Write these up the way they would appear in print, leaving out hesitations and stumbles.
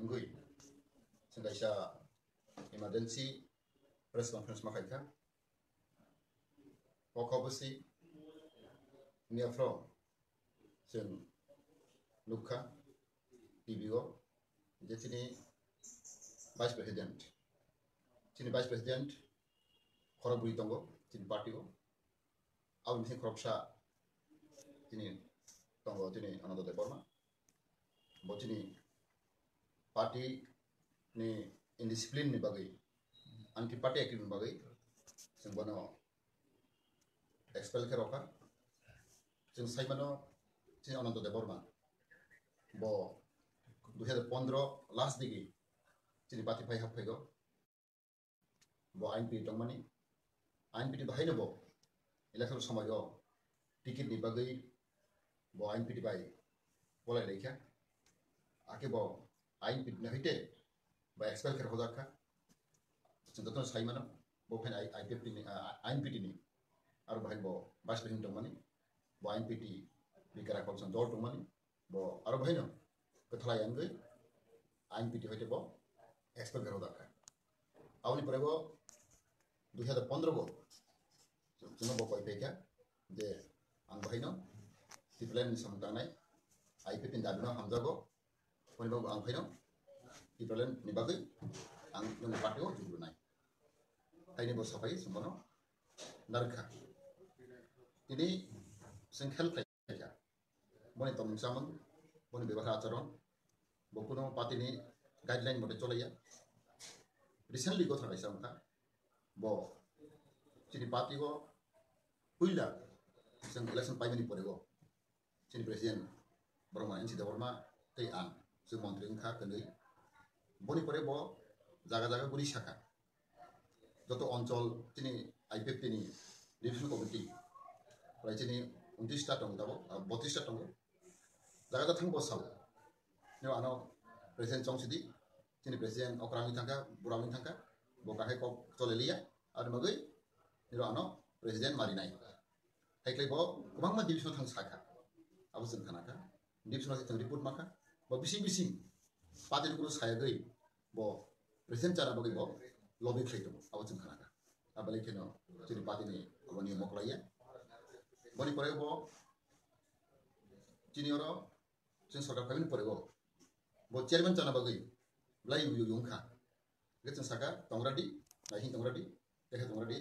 ingui sengaisa emergency press conference makaika pokobasi niafro जों नुखा टिभिओ जे तिनी vice president खरबुरी दंगो तिनी पार्टीओ आउ मिथिं खरबसा तिनी दंगो तिनी आनंद देबर्मा बो तिनी पार्टी नि इनडिसिप्लिन नि बागै आंति पार्टी एक्टिविटी नि बागै जों बनो एक्सपेल केरका जों साइमानो तिनी आनंद देबर्मा बो 2015 लास्ट दिगी तिनी पार्टी फाइ हाफैगो बो आईएनपी दंमानि आईएनपी बाहायनो बो इलेक्शन समायो टिकेट नि बागै बो आईएनपी बाय बोलाय लेखा आके बो आईएनपी न हइते बा एक्सपेल केर होजाखा जों दतन साइमानो बो फेन आईपीपी नि आईएनपी नि आरो बाहाय बो भाइस प्रेसिडेंट दंमानि बो आईएनपी बिकारा कलसन दर दंमानि बो आरो बाहायनो कथला यांगै आईएनपी हइते बो एक्सपेल केर होजाखा आवनि परेबो 2015 बो जों बो कय पेका जे आं बाहायनो टिप्लेन समदानाय आईपीपी दाबिनो हामजागो बनिबो आं बाहायनो टिप्लेन नि बागै आं नों पार्टीओ जुबुनाय ताइनि बो सफाय समबनो नारखा तिनि जों हेल्प खायखा बनि तमसामन बनि बेबार आचरण बकुनो पार्टीनि गाइडलाइन मते चलाया रिसेंटली गो थानाय सामथा बो चिनि पार्टीओ पुइला जों इलेक्शन पाइमानि परेगो चिनि प्रेसिडेंट ब्रह्मा इनसि देवरमा तै आं जों मन्त्रि ओंखा कनै बनि परे बो जागा जागा गुरि शाखा जत अंचल चिनि आईपीपी नि डिविजन कमिटी प्राय चिनि 29 टा दं दाबो 32 टा दं जागा जागा थांबो साव ने आनो प्रेसिडेंट चंसिदि चिनि प्रेसिडेंट अक्रामि थांका बुरामि थांका बो गाहाय को चलेलिया आरो मगै निरो आनो प्रेसिडेंट मारिनाय हाइक्लै बो गोबां मा डिविजन थां साखा आबो जों खानाखा डिविजन जों रिपोर्ट माखा बो बिसिं पार्टी को सायागै बो प्रेसिडेंट जाना बगै बो लबि खैतो आबो जों खानाखा आबले केनो चिनि पार्टी नि बनि मकलाया बनि परे बो चिनि ओरो जों सरकार फाइमिन परेगो बो चेयरमैन जाना बगै ब्लाइ युंखा गेचन साका तंगराडी नाहि तंगराडी देखे तंगराडी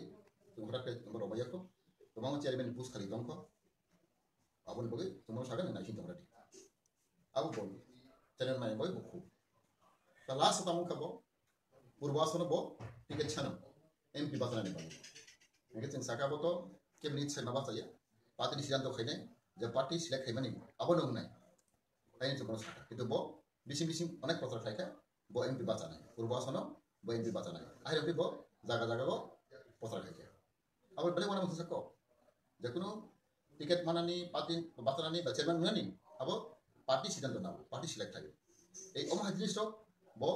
तंगरा पे तंगरा बायाको तमाम चेयरमैन पुस खाली दंखो आबन बगै तमाम साका नाहि तंगराडी आबो बोल चेयरमैन माय बय बखु ता लास्ट तमन खबो पूर्वासन बो टिकेट छानम एमपी बातनानि बागै गेचन साका बो तो कैबिनेट से माबा जाया पार्टी सिद्धांत खायने जे पार्टी सिलेक्ट खायमानि आबो नंनाय ताइनि जबो साका किन्तु बो बिसिं अनेक पत्र खायखा बो एमपी बाचानाय पूर्वासन बो एमपी बाचानाय आइरपि बो जागा जागा बो पत्र खायखा आबो बेले वाना मसको जेकुनो टिकेट मानानि पार्टी बाचानानि बा चेयरमैन मुनानि आबो पार्टी सिद्धांत ना पार्टी सिलेक्ट थायो ए अमा हाजिनिस बो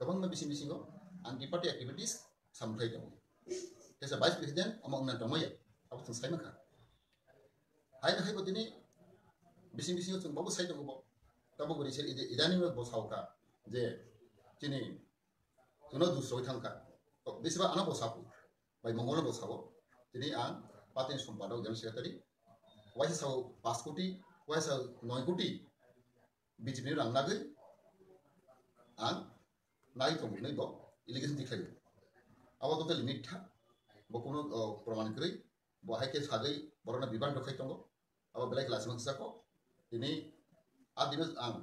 गोबां बिसिं आंटि पार्टी एक्टिविटीज सामथाय दं एस भाइस प्रेसिडेंट अमा उन्ना दंमया आबो जों सायमाखा हायना हायबो दिनै बिसिं जों बाबो साय दंबो तबो गरि से इदानि बो सावका जे दिनै जुनो दुसरय थांका बेसेबा आना बो सापु बाय मंगल बो सावो दिनै आं पार्टी सम्पादक जनरल सेक्रेटारि वाइस साव 5 कोटी वाइस 9 कोटी बीजेपी रांनागै आं नाय दंनै बो इलिगेशन दिखायो आवा तो लिमिट था बकुनो प्रमाण करै बहाय के सागै बरना बिबान दखाय दंगो आवा बेलाय क्लास मोनसाको दिनै आ दिन आं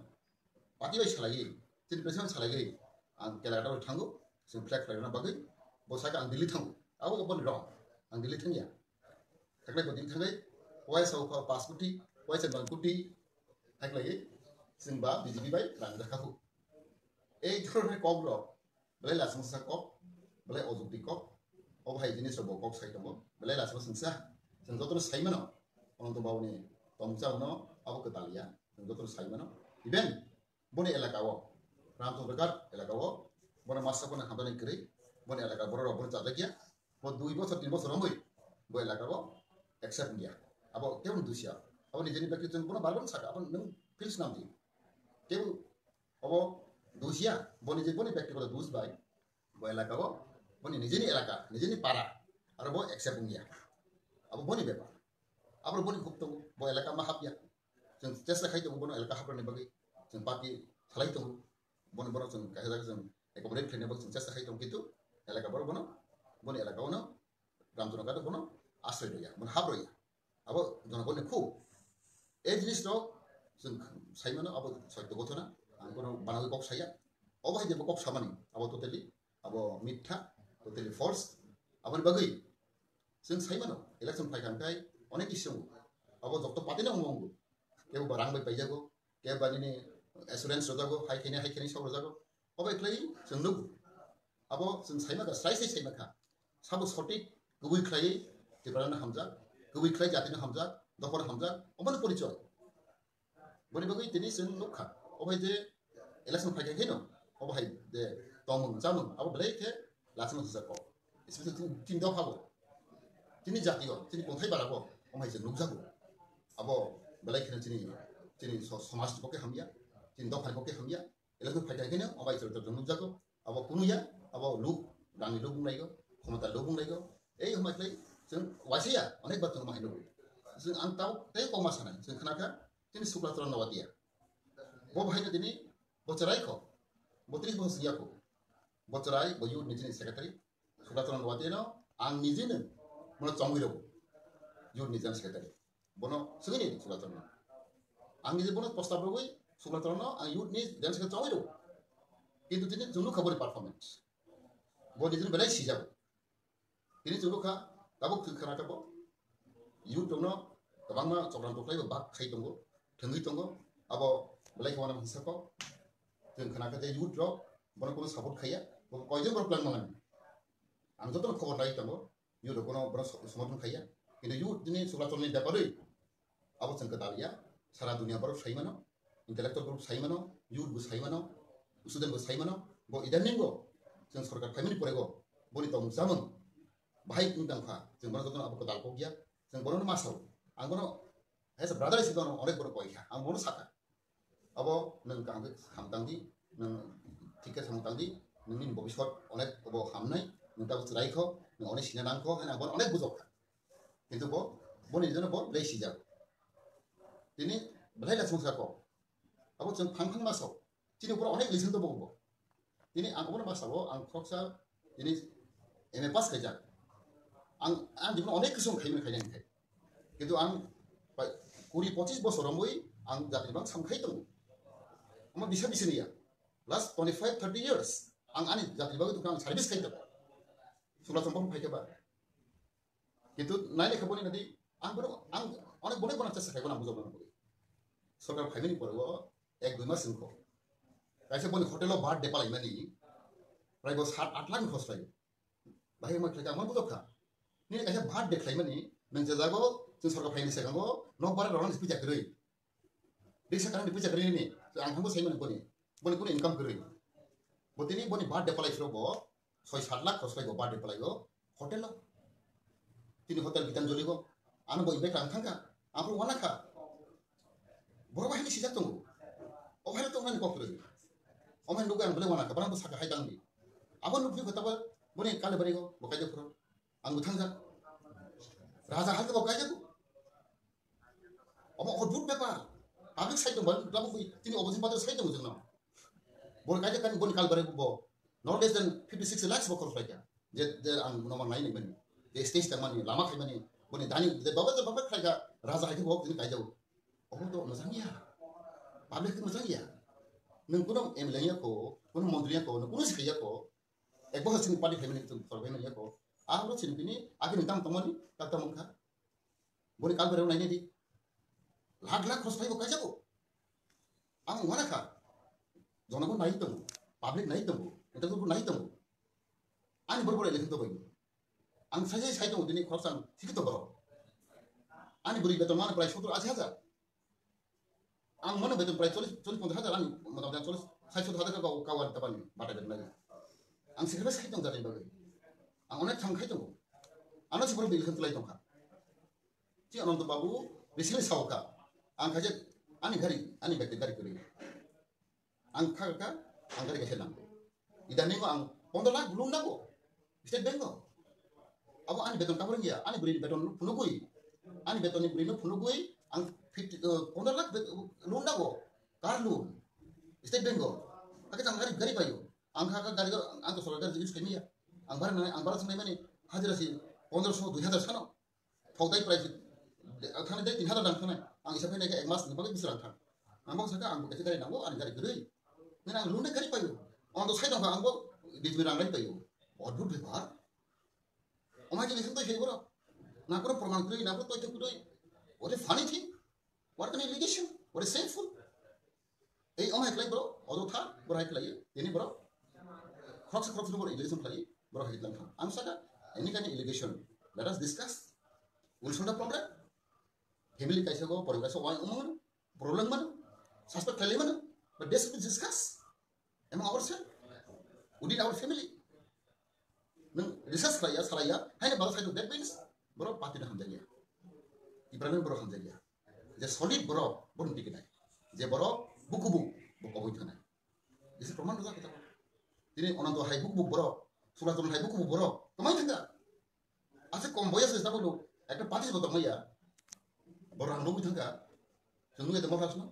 पार्टी बाय सालायै जिन प्रेसिडेंट सालायै आं केलाटाव थांगो जों फ्लेग फ्लाइना बागै बसाका आं दिल्ली थांगो आवा बन रं आं दिल्ली थांया थाखलै बदिन थाङै वाइस आव 5 कोटी वाइस 9 कोटी थाखलै जों बा बीजेपी बाय रां जाखाखौ ए धरने कब्र बेलाय लास मोनसाको बेलाय अजुक्ति कब अबहाय जिनिस बो कब साइ दंगो बेलाय लास मोनसा जों जतन साइमानो अनंत बावनि तमसावनो आबो कतालिया जों जतन साइमानो इभेन बनि एलाकाओ रामचंद्रगढ़ एलाकाओ बनि मासाखौनो हाबनानै करै बनि एलाका बररा बनि जादगिया बो 2 বছর 3 বছর हमबै बो एलाकाओ एक्सेप्ट गया अब केवन दुसिया अब निजेनि बाकी जों बनो बारबन साका अब नों फिल्स नाम दि केव अब দুসিয়া বনি যে বনি ব্যক্তিগত দুস by bo elaka bo boni nijini elaka nijini para aro bo accept ngia abo boni bepa abo boni gupto bo elaka ma hapya jeng tesa khai to bono elaka haprani bagi jeng pati salai to bono bono jeng kahe daga jeng accommodate khane bo jeng tesa khai to gitu elaka bor bono boni elaka ono ramjona ka bono asray doya bono habroya abo jona boni khu এই জিনিস তো সাইমানো আবো সত্য কথা না আমি কোনো বানাবি কক সাইয়া অবহাই দেব কক সামানি আবো টোটালি আবো মিথ্যা টোটালি ফলস আবার বাগৈ जों साइमानो इलेक्शन फाइखांखाय अनेक इस्यु आबो जक्त पातिना उमंगो केव बारां बाय पाइजागो के बानिनि एसुरेंस रजागो हाइखेने साव रजागो अबे क्लै जों नुगु आबो जों साइमागा स्राइसै साइमाखा साबो सटिक गुबै क्लै जेब्राना हामजा गुबै क्लै जातिनो हामजा दखर हामजा अमन परिचय बनि बागै दिनै जों नुखा अबे जे इलेक्शन फाइखांखाय न अबहाय जे तमन जामन आबो ब्लेके लासनो जाको इसबे तिन दफाबो Tini jatiyo, tini kontai balago, omai je nukjago. Abo balai kena tini somas poke hamya, tini dok hari poke hamya. Elektron fajar kena, omai je nukjago. Abo kunuya, abo luk, rangi luk bunglaigo, komata luk bunglaigo. Omai klai, jeng wasiya, onek batu omai luk. Jeng antau, tei komasana, jeng kenaka, tini suklatoran nawatiya. Bo bahaya tini, bocerai ko, botris bohosiya ko. Bocerai, boyu nijini sekretari, suklatoran nawatiya no, ang nijini. Mono chongwiro yur nizam sekretari bono sugini sulatorno ang nije bono postab rogoi sulatorno ang yur niz jam sekretari chongwiro kintu tini junu khabori performance bo nizin belai sijabo tini junu kha dabo khana tabo yur tono tabangma chokran toklai bak khai tongo thengui tongo abo belai khwana hisako जों khana ka je yur ro bono kono support khaya bo koyjon bor plan mangan ang joto khobor nai tongo Yur kono beras semua kaya, ini yur ini sekolah tahun ini dapat deh. Abu sengketalia, salah dunia baru saya mana, intelektual baru saya mana, yur bus saya mana, student bus saya mana, bo idan nenggo, jeng sekolah kami ni porego, bo ni tahun zaman, baik undang kah, jeng baru tu abu kedal kogia, jeng baru masau, ang baru, hanya brother itu orang orang baru koi, ang baru saka, abu neng kangkut hamtang di, neng tiket hamtang di, neng ini bobi short, orang abu hamnai, neng tahu cerai kau. অনেক সিনানাঙ্ক হয় না বল অনেক বুঝক কিন্তু বনি জন্য বল লেই সিজাব তিনি বলাই লাসং সাকো আবো जों ফাংফাং মাসাव তিনি উপর অনেক লিসন তো বলবো তিনি আং উপর মাসাव আং খকসা তিনি এমএ পাস খাইজা আং জীবন অনেক কিছু খাইমেন খাইলেন খাই কিন্তু আং 20-25 বছর মই আং জাতি বাং সামখাই দङ আমার বিশা বিশনিয়া লাস্ট 25-30 ইয়ার্স আং আনি জাতি বাং তো আং সার্ভিস খাইতো Sulah sombong pakai apa? Itu naik ke boni nanti, ang onek boleh bonak cesek kayak boni boleh. Soalnya pakai ini perlu, ek 2 mas singko. Kayak boni hotel lo bar depal ini, pray bos 7-8 lakh cost lagi. Bahaya mak kerja aman butuh kah? Ini kayak bar depal ini, menjaga tuh soalnya pakai ini sekarang no bar orang dispi jakroi. Di sekarang dispi jakroi ini, ang hambo saya boni income keroi. Buat ini boni bar depal itu bo. 6-7 lakh খরচ লাগবে birthday পালাইগো hotel তিনি hotel বিতান জ্বলিব আনো বইবে কাং থাকা আমরা ওয়ানা খা বড় বাহিনী সিজা তো ওখানে তো ওখানে কপরে ওখানে লোক আন বলে ওয়ানা খা বারাম সাকা হাই দাঙ্গি আবার লোক কথা বলে কালে বাড়িগো বকাই যাবো আঙ্গু থাঙ্গা রাজা হালকে বকাই যাবো অমা অদ্ভুত ব্যাপার পাবলিক সাইড বল লাবো তিনি অবজিন পাতে সাইড দङ जोंनाव বল কাজে কান বল কাল বাড়িগো Not less than 56 lakhs bokor flight je ang nomor lain ni je stage tang mani lama khai mani boni dani je baba khai ga raja hai bok ni kai jau oh to mazang ya public ke mazang ya nung kuno MLA ya ko kuno mandri ya ko kuno sikya ko ek bahas sin party family tu sorbe ni ya ko ang ro sin pini akin tam tomani ta mukha boni kal bare nai ni di lakh khos khai kai jau ang wana kha jona ko nai to public nai to itu tuh naik tuh, ani berburu elektrik tuh bagi, ang saya tuh ini korban sedikit tuh baru, ani beri betul mana price foto aja, ang mana betul price tulis 50,000 ani, macam tulis saya sudah ada kau kawan teman mata betul lagi, ang segera saya tuh jadi bagi, ang onek sang saya tuh, anak sih baru beli kan tulai tuh kan, si anak tuh babu, besok sauka, ang kajet, ani gari kiri, ang kakak angkari kasih nang. Idan nih ang 15 lakh belum nago. State Bank ko. Abo ani beton kamurin ya, ani beri beton punugui. Ani beton ni beri punugui ang 15 lakh belum nago. Car loan. State Bank ko. Kakek angkari gari bayu. Angka gari ko angka solar gari use kami ya. Angbar sampai mana? Hadir sih 1500 2000 sana. Faudai price. Thang deh 3000 dang thang. Ang isa pun naik emas ni bagai bisa thang. Angbo saka angbo kasi gari nangbo ani gari gari. Nina ang loan gari bayu. Ang to side ang angbo dijmirang gari bayu. Odut bebar. Omai jadi sentuh sih bro. Nak bro perman kuri, nak bro toy kuri. What a funny thing. What an allegation. What a shameful. Omai kelai bro. Odut thar. Bro hai kelai. Ini bro. Crocs bro allegation kelai. Bro hai kelai. Am saka any kind of allegation. Let us discuss. We'll solve the problem. Family kaisa go. Pori kaisa why umang. Problem mana? Suspect kelai mana? But this will discuss among ourselves. Within our family. Research kerja, seraya, hanya balas itu. That means, bro, pasti dah hamzah dia. Ibrahim bro hamzah dia. Jadi solid bro, belum dikit. Jadi bro, buku itu kan. Jadi perman juga kita. Jadi orang tua hai buku bro, surat turun hai buku bro. Kemana enggak? Asal komboya sih tahu lu. Ada pasti betul maya. Orang nunggu enggak. Nunggu itu mau rasanya.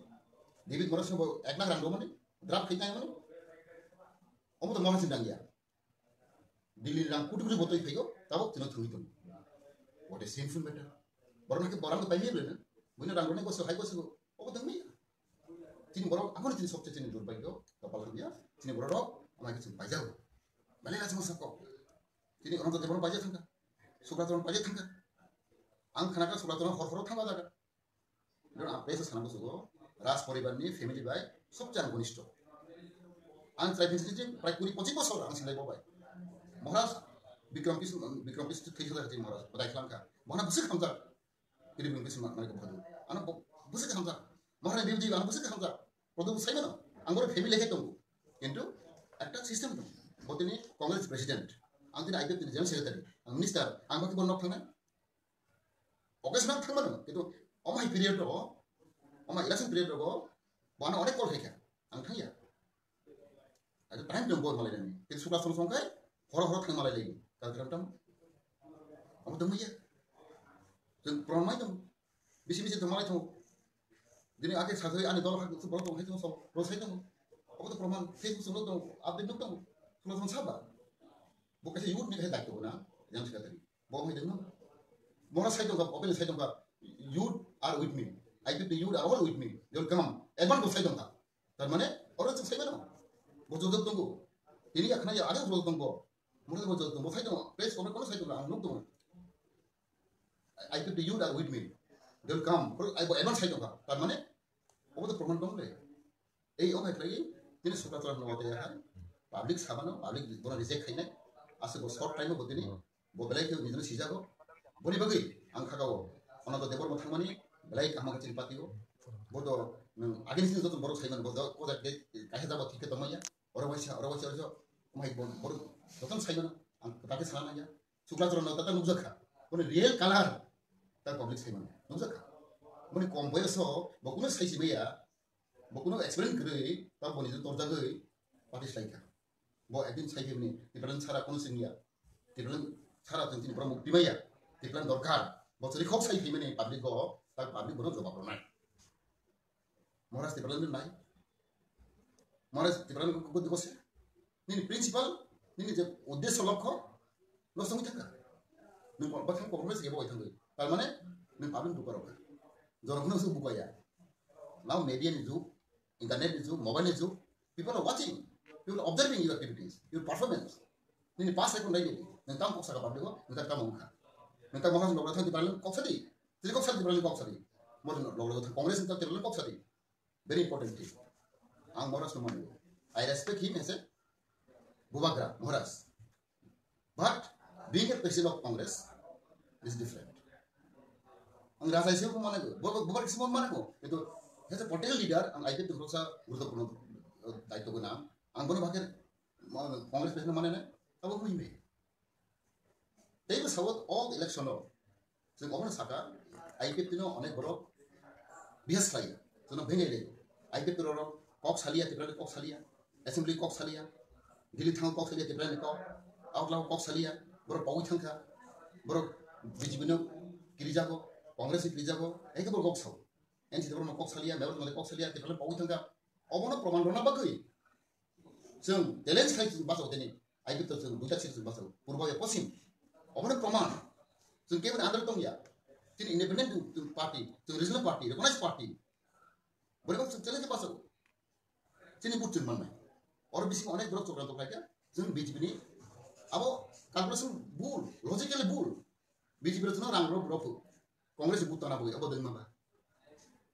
David Morris nunggu, eknak orang nunggu ni. Draft kita yang mana? Om tu mau hasil dia. Dili rang kudu botoi phayo tabo tino thui tum what a sinful matter borang ke paime le na mune rang rone ko so hai ko so o dangmi tin borang amon tin sokte tin dur bayo kapal dia tin borang amai tin pajau bale la समस्या ko tin orang to borang pajau thanga subraton pajau thanga ang khana ka subraton hor thanga daga don apre se sana ko so ras poribar ni family bai sob jan gonisto ang traffic system prai 25 bosor ang silai bobai Maharaj Bikram Kis kei sada hati Maharaj badai klan ka mana busuk hamza kiri Bikram Kis mana ko phadu ana busuk hamza Maharaj Bibji ana busuk hamza produ sai mana angor family lekhe tongu kintu একটা system তো বতনি Congress president আংতিন IP তিনি general secretary minister আংবা কি বন্নক থানা occasional থাকবানো কিন্তু অমাই পিরিয়ড ro অমাই ইলেকশন পিরিয়ড ro বানা অনেক কল খাইখা আং থাইয়া আজ টাইম দং বল মালাই জানি কিন্তু সুকা সংখ্যায় hor thang malai lagi kalkram tam amu dong ya jeng pramai dong bisi dong malai thong dini ake sagai ani dol hak su bro dong hejong so ro sai dong amu to praman facebook so dong update dong sulo thong saba bo kase yut ni khai dak to na jam sika tari bo mai dong mora sai dong ka open sai dong ka you are with me I think you are all with me they will come everyone go sai dong ka tar mane oro sai ba no bo jodok dong ko ini ya khana ya ada jodok dong ko Mula tu mo sai dong, place kono sai dong, ang dong. I think you are with me. They will come. I everyone sai dong ka. Tar mane, obo to proman dong le. Ei o mai lagi, ini suka tuan no te ya. Public sabano, public bona reject khai nai. Ase bo short time bo dini, bo belai ke nijno sija ko. Boni bagi, ang khaga ko. Ona to debor mo thangmani, belai kama ka chilpati ko. Bo to again sin to boro sai man bo ko da ke kahe da bo thike to maya. Oro bacha mai bo boro Totong saya mana, tapi salah aja. Sukla turun nota tak nujak, kone real color, tak public saya mana, nujak. Kone komboy so, bukuno saya sih ya, bukuno experience kiri, tak boni itu torja kiri, pasti saya kan. Bo edin saya ini, di pelan cara kono sini ya, di pelan cara tentu ini bermukti ya, di pelan dorkar. Bo jadi kok saya ini public go, tak public bono coba pernah. Moras di pelan naik, moras di pelan kok di kosnya. Ini principal. Ini je uddesho lokho losong thanga ning bathang compromise ge boy thangoi tar mane ning public dukar oka jorokno su bukaya now media ni jug internet ni jug mobile ni jug people are watching people are observing your activities your performance ni pass ko nai ning tam koksa ka public ko ning tam mongkha ning tam mongkha logro thang dipalan koksa di tiri koksa dipalan koksa di mod logro thang congress ni tam dipalan koksa di very important thing ang moras no mane I respect him as a Bubagra, Maharaj. But being a president of Congress is different. Ang rasa isip ko mana ko, Bubagra kisah mana ko. Itu as a political leader, ang IPF itu berusaha untuk puno daito ko na. Ang bono bakit Congress president mana na? Tahu ko hindi. Tapi sawat all election law. So kung saka IPF itu no onek boro bias lagi. So no bengay lagi. IPF itu ro kok salia, tiba kok salia. assembly kok salia dili thang kok salia tiplan ko outlaw kok salia bro pawi thangka bro BJP no kirija ko congress kirija ko eke bro kok saw NC bro kok salia meber male kok salia tiplan pawi thangka obono proman rona bagui जों talent खायजों बासाव दिनै आइबिथ जों दुटा सिजों बासाव पूर्व पश्चिम अबनो प्रमाण जों केवल आंध्र दंया जों independent party जों रिजनल पार्टी रिकॉग्नाइज्ड पार्टी बोरैबा जों टेलेन्ट बासाव जोंनि बुथजों माननाय और बिसिम अनेक ब्रक चक्रान्त खायखा जों BJP नि आबो कैलकुलेशन भुल लजिकली भुल BJP जों रां रब रब कांग्रेस बुथाना बोय अबो दों माबा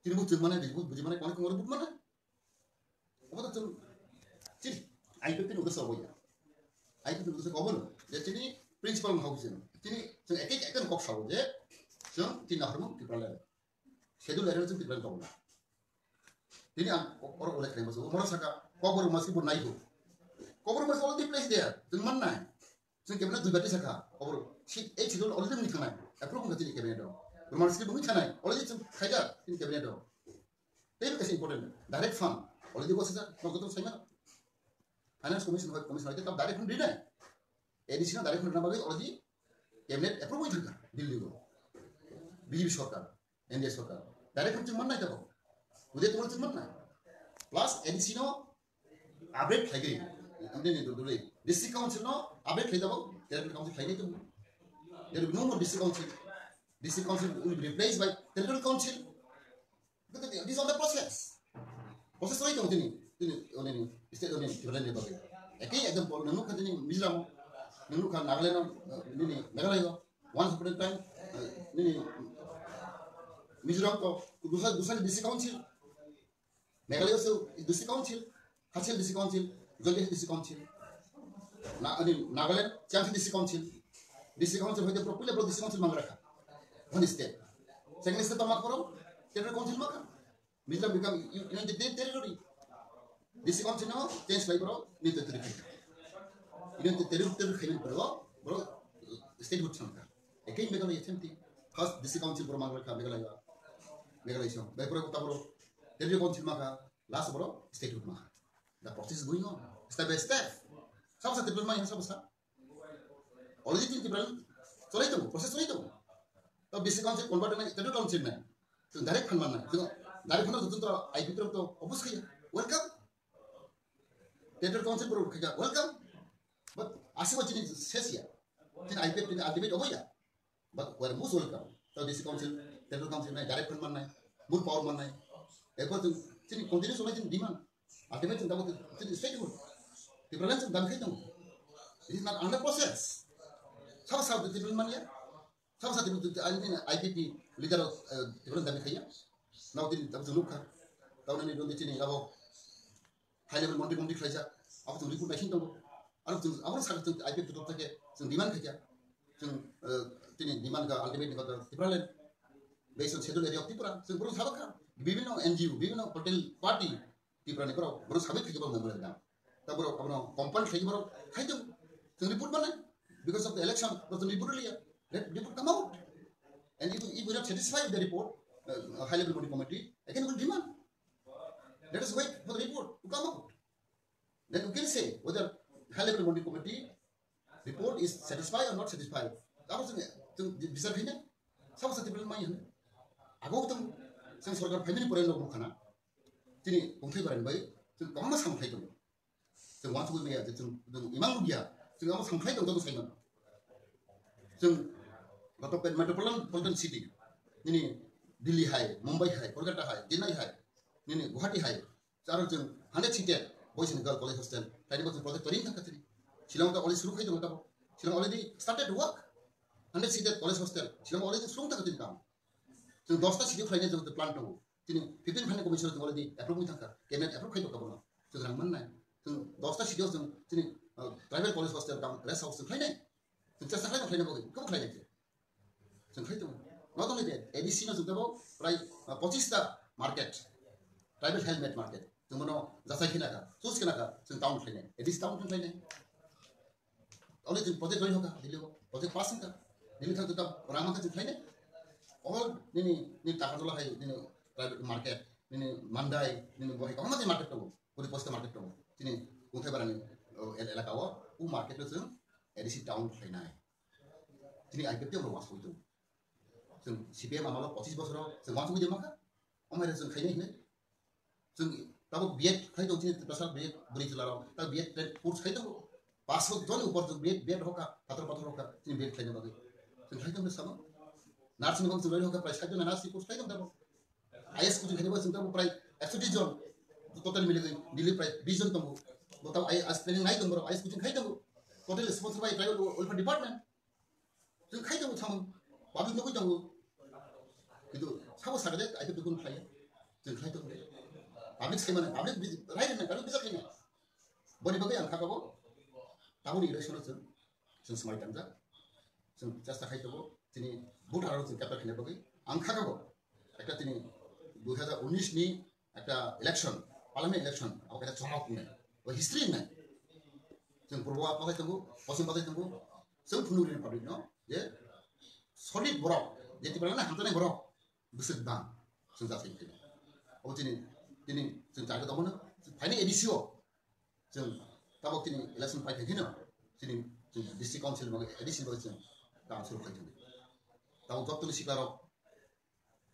जोंनि बुथजों माननाय बुथजों माननाय कोन कोन बुथ माननाय अबो जों Jadi, IPP itu udah sawoya. IPP itu udah kawan. Jadi prinsipal mahasiswa. Jadi, jangan ekek kok sawo je. Jangan tidak hormat di perlahan. Schedule error itu tidak tahu. Jadi, orang boleh kerja masuk. Orang saka, kau baru masih pun naik tu. Kau baru masih already place dia. Jangan mana? Jangan kebenar tuh berarti saka. Kau baru, schedule already mungkin tanai. Approve nggak jadi kebenar dong. Bermaksud sih mungkin tanai. Already jangan kerja ini kebenar dong. Tapi kasih important. Direct fund. Already bos saja. Kau ketemu saya mana? Finance Commission itu तब direct fund देना है additional direct fund number already cabinet approve हुई थी दिल्ली को BJP सरकार NDA सरकार direct fund मन नहीं था उधर तो बोलते मन नहीं प्लस एडिशनल अपडेट खाई गई हमने नहीं तो दूसरे डिस्ट्रिक्ट काउंसिल नो अपडेट खाई दबो टेरिटरी काउंसिल खाई नहीं तो there will be no more district council will be replaced by territorial council because this is on the process right ini state ini jalan dia bagai. Eki ekdom pol nenu kan ini Mizoram, nenu kan Nagaland ini Meghalaya. Once upon a time ini Mizoram ko दूसरा district council. Meghalaya se district council, Hasil district council, Jolly district council. ini Nagaland Chiang district council. District council होते properly pro district council मांग रखा. One state. Second state तो मांग करो, territorial council मांग. Mizoram become united territory. District council no change like bro need to territory. Ini territory khamin bro state would samka. Again Meghalaya same thing. First district council bro mang rakha Meghalaya so. By bro bro territory council maka last bro state would maka. The process is going on step by step. सब साथ diploma यहाँ सब साथ. Already तीन diploma चले तो process चले तो. तो district council convert करना territory council में. तो direct फंड मारना. तो direct फंड तो IP तो obvious किया. Welcome. Territorial council baru kerja welcome, but asal macam ni sesia, jadi IPP ni ultimate apa ya? But where most welcome, so district council, territorial council ni direct fund mana, more power mana, ekor tu jadi continue soalnya jadi demand, ultimate tu dapat jadi straightforward, di perjalanan tu dah kita tu, it is not under process, sama sama tu mana ya, sama sama tu IPP leader di perjalanan dah kita, now tu dapat tu luka, tahun ini dulu ni kalau high level monty kerja, apa tu report nation tu, apa sekarang tu IPP tu tak ke, demand kerja, ini demand ke ultimate ni kata Tripura lain, based on schedule area of Tripura, baru sahabat kan, বিভিন্ন NGO, বিভিন্ন political party Tripura ni baru sahabat kerja baru member dah, tak baru apa compound kerja baru kerja tu, report mana, because of the election, baru report liya, let report come out, and if we are not satisfied with the report, high level body committee, again we will demand. Let us wait for the report to come out. Then we can say whether high level body committee report is satisfied or not satisfied. Apa tu bisa kena? Sama satu problem macam ni. Aku tu, sang sorgar family pun ada orang kana. Jadi pungkai barang baik, tu kamu sama kai tu. Tu wantu tu dia, tu imam dia, tu kamu sama kai tu tu saya mana. Tu betul metropolitan city. Ini Delhi high, Mumbai high, Kolkata high, Chennai high. Ini Guwahati high. Cara tu 100 seated boys and girls college hostel. Tadi waktu project touring kan katanya. Shillong tu already शुरू किया tu Shillong already started to work. 100 seated college hostel. Shillong already शुरू tak katanya काम. तो 10 seated खाने जो tu plant tu. Jadi 15 खाने commission tu already approve tak kan. Cabinet approve खाई tu kapan. तो orang mana? तो 10 seated tu jadi private college hostel काम rest house tu खाने. तो just खाने खाने boleh. Kamu खाने je. तो खाई tu. Not only that, ADC na juga bawa pray 25 market. Tribal helmet market. Tunggu jasa kena ka, sus kena ka, town kena. Edis town kena. Oleh tu project kau hoga, dili project passing ka, dili tu tetap orang makan tu kena. All ni takar dola hai, ni private market, ni mandai, ni buah. Kau mana market tu? Puri post market tu. Ini gungthai barani elakao u market lo जों edisi town khainai tini IPP lo was hoitu जों CPM amalo 25 বছরাव जों मा सुबिदा माखा अमारे जों खायनाय हिने जों दाबो बिएड खाय दं थिनि प्रसाद बिएड बुरि जिल्लायाव दा बिएड कोर्स खाय दं 500 जन ऊपर जों बिएड होका पात्र होका जों बिएड खायनो बागै जों खाय दं सामो नार्सिं बं जों होका प्राय 60 जन नार्सिं कोर्स खाय दं दाबो आईएस कोचिं खायनो जों दाबो प्राय 130 जन टोटल मिले दिल्ली प्राय 20 जन दं बताव आईएस ट्रेनिंग नाय दं बरो आईएस कोचिं खाय दं total sponsor by private welfare department जों खाय दं सामो बाबि नुगै दं किन्तु साबो सागदे आइपि दुगुन खायो जों खाय दं पाब्लिक सेमोन पाब्लिक राइट होननाय पाब्लिक बिजाब होननाय बनि बागै आं खागाबो दाबोनि इलेक्सन जों समाय थांजा जों जास्ता खाय दं दिनै भोट आरो जों कैप्टन खायनो बागै आं खागाबो একটা दिनै 2019 नि একটা इलेक्शन पार्लियामेंट इलेक्शन आव একটা চমক होननाय ও हिस्ट्री होननाय जों पूर्व आफाय दं पश्चिम बागै दं जों फुनुरिनि पाब्लिक न जे सलिड बरक जेति बालाना हामतानाय बरक बोसोर दां जों जाथाय फैनो अब दिनै जों जागो दंमोन फाइने एडिसिअ जों दाबो दिनै इलेक्शन फाइथिनो दिनै जों डिस्ट्रिक्ट काउन्सिल बागै एडिसिअ बागै जों काउन्सिल फाइथिनो दाबो जत्तनि सिक्लाराव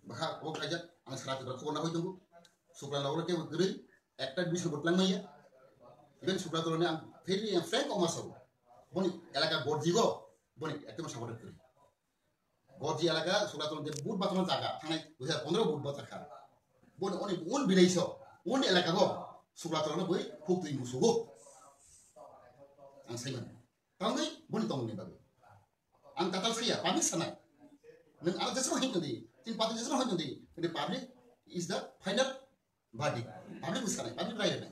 बाखा अब खायजा आं साराफोरा खबर ना होइदों सुक्ला लावले के गरै একটা বিষয় বদলাंनाया इभेन सुक्ला दरने आं भेरि फ्रेंक अमासाव बनि एलाका गरजिगो बनि एकदम साबधान करी गरजि एलाका सुक्ला दरने बुट बातमा जागा थांनाय 2015 बुट बातखा बनि अने उन बिलाइसो उन एलाकाखौ सुक्ला दरने बै फुक्ति मुसुगो आं सायमोन तांगै बनि दंनि बागै आं ताताल फैया पाब्लिक सानाय नों आरो जेसेबां होनदोंदि जों पाब्लिक जेसेबां होनदोंदि बे public is the final verdict public सानाय पाब्लिक रायलायनाय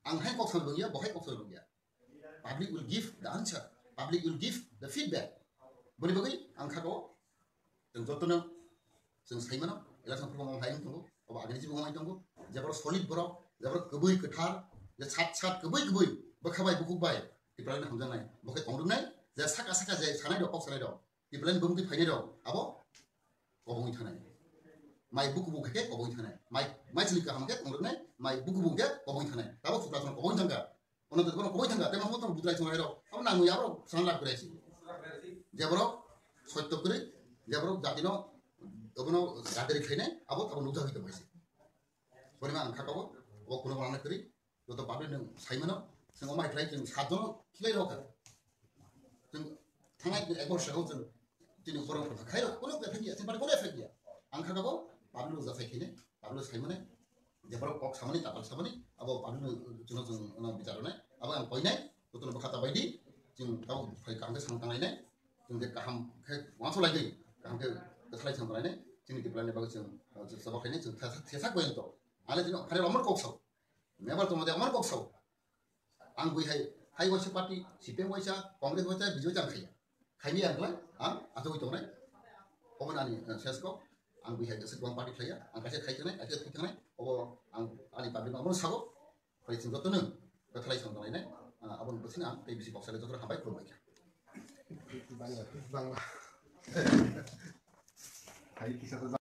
आं हाय कक्सल गैया बहाय कक्सल गैया public will give the answer public will give the feedback बनि बागै आं खागौ जों जत्तनो जों सायमोन इलेक्शन फोरखौ मावनो हायो दंगो अब आगनि जिबो मावनो दंगो जेबर सलिड बरक जेबर गबै गोथार जे सात गबै बखाबाय बुकुबाय दिप्लाइन हामजानाय बखे तंदुनाय जे साका जे सानाय दं कक्सनाय दं दिप्लाइन बुमखि फायनाय दं आबो गबंनि थानाय माइ बुकुबुके गबंनि थानाय माइ जिलिका हामके तंदुनाय माइ बुकुबुके गबंनि थानाय दाबो सुप्लासन गबंनि थांगा अनद दबन गबंनि थांगा ते मामो तंग बुद्राय संनाय दं अब नांगु याबो सान लाग करायसि जेबर सत्य करि जेबर जातिनो दबनो गादरि खायनाय आबो ताबो नुजा होइदो बायसि बरिमा आं खागाबो अब कुनो बानाय करि जत पाब्लिक नों सायमोनो जों माइ ट्राइ जों सातजन खिलाय रखा जों थांनाय एक वर्षाव जों दिनै गरम खायो कोनो एफेक्ट गैया जों कोनो एफेक्ट गैया आं खागाबो पाब्लिक जाथाय खिने पाब्लिक सायमोने जेबर कक सामनि तापाल सामनि अब पाब्लिक जों बिचारनाय अब आं कइनाय जतन बखाता बायदि जों गाव फाय कांगे सांतांनाय जों जे गाहाम खाय वासो लागै गाहाम के गथलाय सांतांनाय जोंनि दिप्लायनि बागै जों सबाखायनो जों थेसा गयन्त आले जों फारे अमर कक्साव मेबर तो मदे अमर कक्साव आं बैहाय हाइ vice party CPM vice Congress vice बिजय जांखाया खायनि आंलाय आं आजौ दंनाय अमनानि सेसको आं बैहाय गोसो गोबां पार्टी थाया आं खायसे खायथनाय खायसे थैथानाय अब आं आनि पाब्लिक माबो सागो फै जों जतनो गथलाय सांतांनाय आबन बसिना आं दै बिसि बक्साले जतर हाबाय खुलुमबाय बांला हाइ किसा